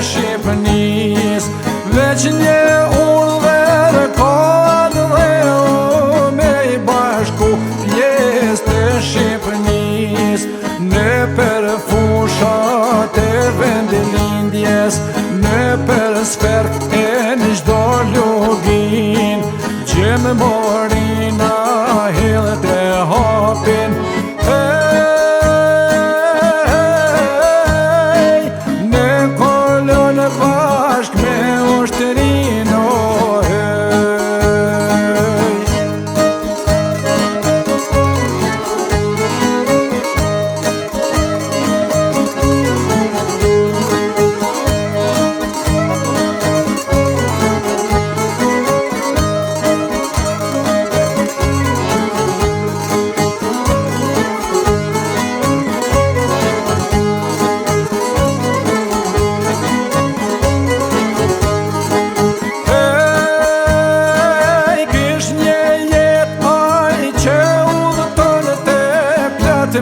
Shqipënis, veç një urdhër kod dhe me I bashku pjesë të Shqipënis. Në për fushat e vendilindjes, në për sfert e në gjdo lugin, gjemë morina hillë të hapin. Në kolon bashk me ushtrin,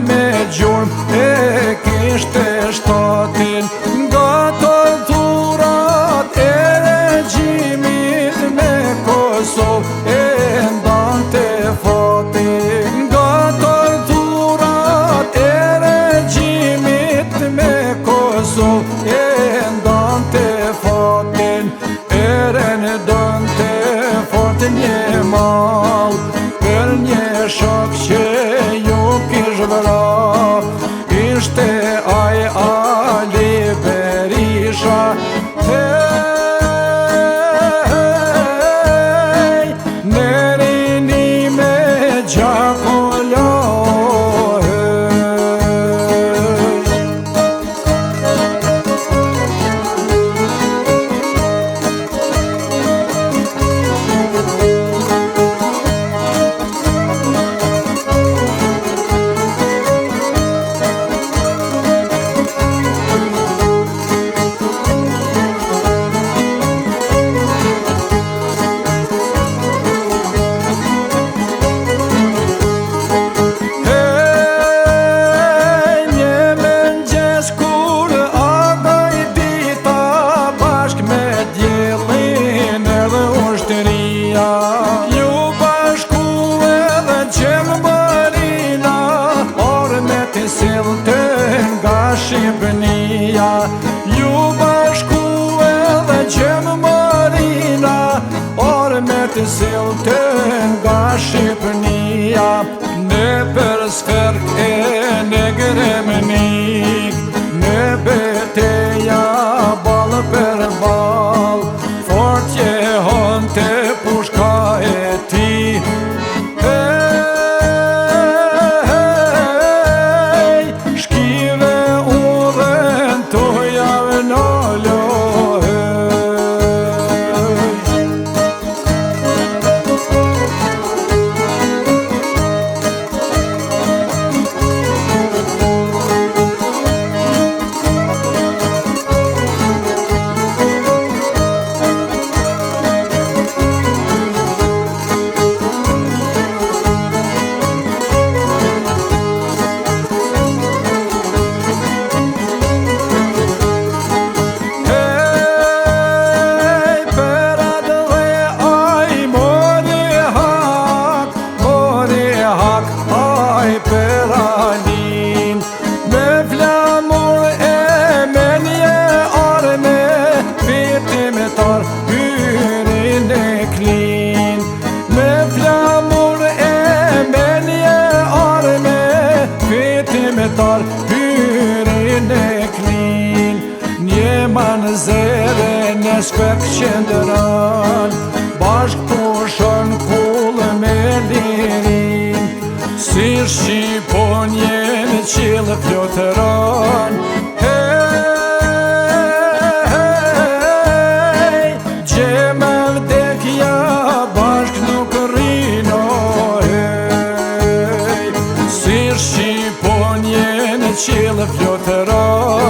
me gjurm e kishte shtatin, nga torturat e regjimit me Kosovë e ndante fatin. Nga torturat e regjimit me Kosovë e ndante fatin. Eren dënte fatin një mal për një shok që ishte aj Ali Berisha. Në rini me Gjakolla, ju bashku edhe qemë marina, orë me të sillte nga Shqipënia. Ju bashku edhe qemë marina, orë me të sillte nga Shqipënia. Në për sferk e në gremnik, në beteja balë për balë, fort që honte pushka e ti. Shkive u dhen të javë në Peralin, me flamur e me një arme, fitimetar hyrin e klin. Me flamur e me një arme, fitimetar hyrin e klin. Një manzere në shpek qëndëran, bashk pushon kullë me lirin. Si Shqiponjen qilë flotëran, gjeme vdekja bashk nuk rino. Si Shqiponjen qilë flotëran,